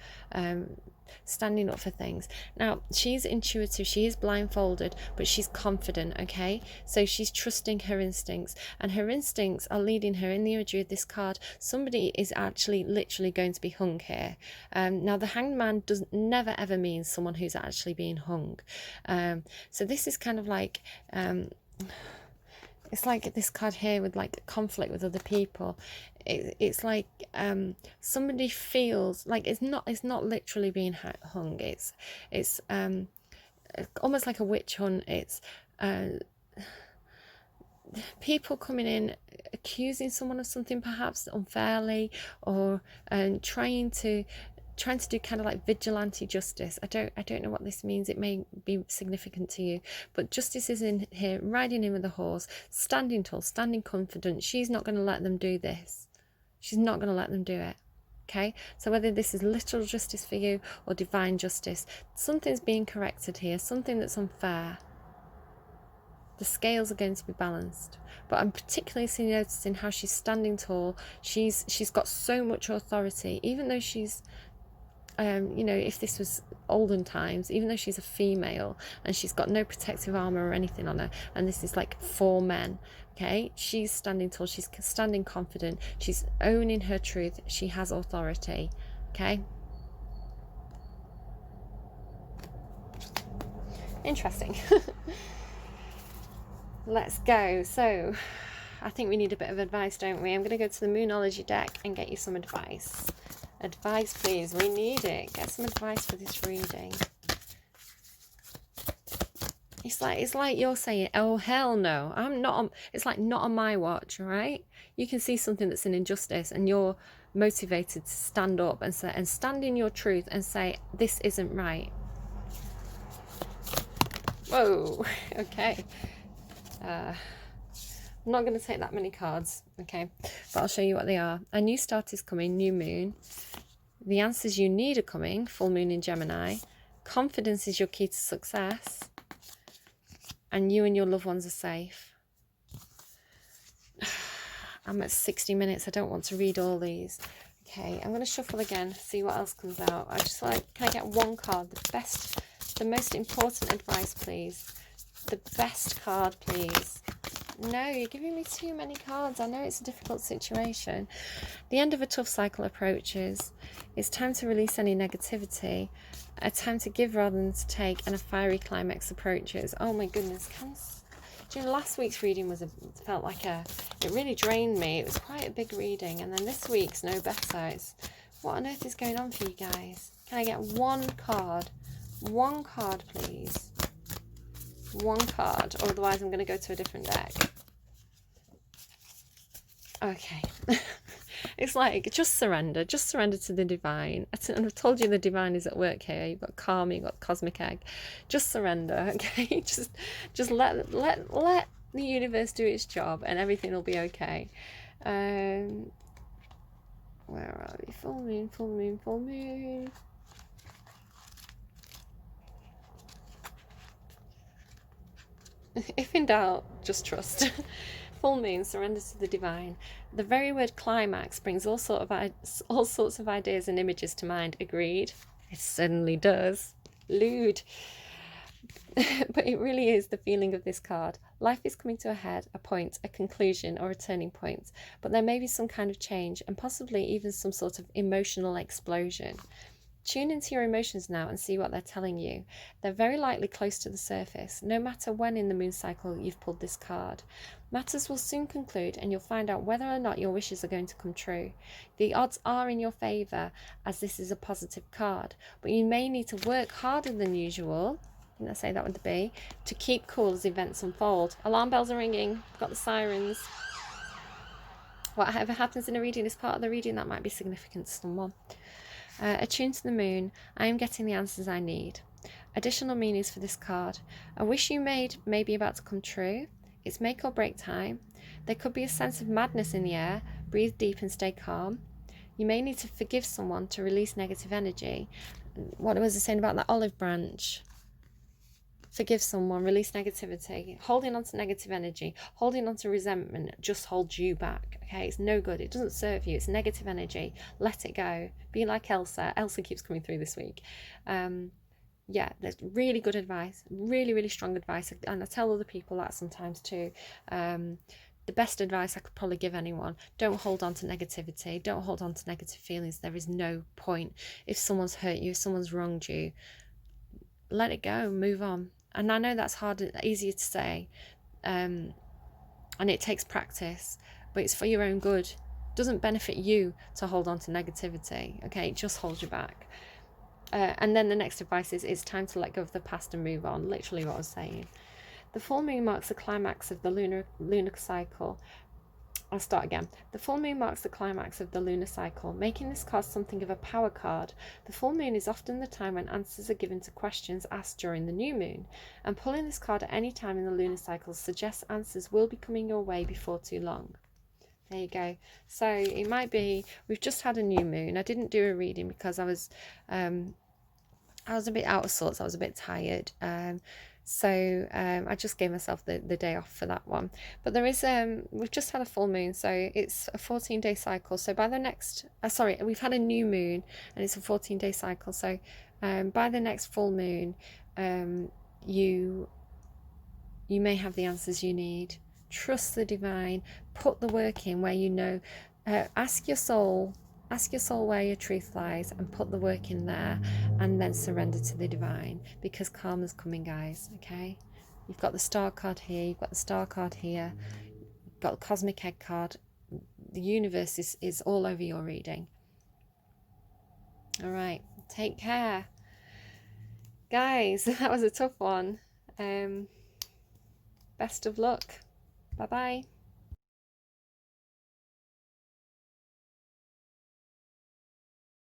standing up for things. Now, she's intuitive, she is blindfolded, but she's confident, okay? So she's trusting her instincts, and her instincts are leading her in the imagery of this card. Somebody is actually literally going to be hung here. Now, the Hanged Man never ever means someone who's actually being hung. So this is kind of like... it's like this card here with like conflict with other people. It's like somebody feels like it's not literally being hung. It's almost like a witch hunt. It's people coming in accusing someone of something perhaps unfairly, or trying to do kind of like vigilante justice. I don't know what this means. It may be significant to you, but justice is in here, riding in with a horse, standing tall, standing confident. She's not going to let them do this. She's not going to let them do it. Okay, so whether this is literal justice for you or divine justice, something's being corrected here, something that's unfair. The scales are going to be balanced. But I'm particularly noticing how she's standing tall. She's got so much authority, even though she's you know, if this was olden times, even though she's a female and she's got no protective armor or anything on her, and this is like 4 men, okay, she's standing tall, she's standing confident, she's owning her truth, she has authority, okay. Interesting. Let's go. So I think we need a bit of advice, don't we? I'm going to go to the Moonology deck and get you some advice. Advice, please. We need it. Get some advice for this reading. It's like you're saying, oh hell no, I'm not on, it's like not on my watch, right? You can see something that's an injustice and you're motivated to stand up and say, and stand in your truth and say, this isn't right. Whoa, okay. I'm not going to take that many cards, okay, but I'll show you what they are. A new start is coming, new moon. The answers you need are coming, full moon in Gemini. Confidence is your key to success. And you and your loved ones are safe. I'm at 60 minutes. I don't want to read all these. Okay, I'm going to shuffle again, see what else comes out. I just like, can I get one card? The most important advice, please. The best card, please. No, you're giving me too many cards. I know it's a difficult situation. The end of a tough cycle approaches. It's time to release any negativity. A time to give rather than to take, and a fiery climax approaches. Oh my goodness, do you know, last week's reading felt like it really drained me. It was quite a big reading, and then this week's no better. What on earth is going on for you guys? Can I get one card? One card, please. One card, or otherwise I'm going to go to a different deck. Okay. It's like, just surrender to the divine. And I've told you the divine is at work here. You've got karma, you've got cosmic egg. Just surrender, okay? Just let the universe do its job and everything will be okay. Where are we? Full moon, full moon, full moon. If in doubt, just trust. Full moon, surrender to the divine. The very word climax brings all sorts of ideas and images to mind. Agreed? It certainly does. Lewd. But it really is the feeling of this card. Life is coming to a head, a point, a conclusion, or a turning point. But there may be some kind of change, and possibly even some sort of emotional explosion. Tune into your emotions now and see what they're telling you. They're very likely close to the surface, no matter when in the moon cycle you've pulled this card. Matters will soon conclude and you'll find out whether or not your wishes are going to come true. The odds are in your favour, as this is a positive card, but you may need to work harder than usual, didn't I say that with the B, to keep cool as events unfold. Alarm bells are ringing, got the sirens. Whatever happens in a reading is part of the reading. That might be significant to someone. Attuned to the moon, I am getting the answers I need. Additional meanings for this card. A wish you made may be about to come true. It's make or break time. There could be a sense of madness in the air. Breathe deep and stay calm. You may need to forgive someone to release negative energy. What was I saying about that olive branch? Forgive someone, release negativity. Holding on to negative energy, holding on to resentment just holds you back. Okay, it's no good. It doesn't serve you. It's negative energy. Let it go. Be like Elsa. Elsa keeps coming through this week. Yeah, there's really good advice. Really, really strong advice. And I tell other people that sometimes too. The best advice I could probably give anyone: don't hold on to negativity. Don't hold on to negative feelings. There is no point. If someone's hurt you, if someone's wronged you, let it go. Move on. And I know that's hard, easier to say, and it takes practice, but it's for your own good. It doesn't benefit you to hold on to negativity, okay? It just holds you back. And then the next advice is, it's time to let go of the past and move on, literally what I was saying. The full moon marks the climax of the lunar cycle. I'll start again. The full moon marks the climax of the lunar cycle, making this card something of a power card. The full moon is often the time when answers are given to questions asked during the new moon, and pulling this card at any time in the lunar cycle suggests answers will be coming your way before too long. There you go. So it might be, we've just had a new moon. I didn't do a reading because I was a bit out of sorts. I was a bit tired. So I just gave myself the day off for that one. But there is we've just had a full moon, so it's a 14-day cycle. So by the next we've had a new moon and it's a 14-day cycle. So by the next full moon, you may have the answers you need. Trust the divine. Put the work in where you know. Ask your soul where your truth lies and put the work in there, and then surrender to the divine, because karma's coming, guys. Okay, you've got the star card here, you've got the star card here, you've got the cosmic egg card. The universe is all over your reading. All right, take care, guys. That was a tough one. Best of luck. Bye bye.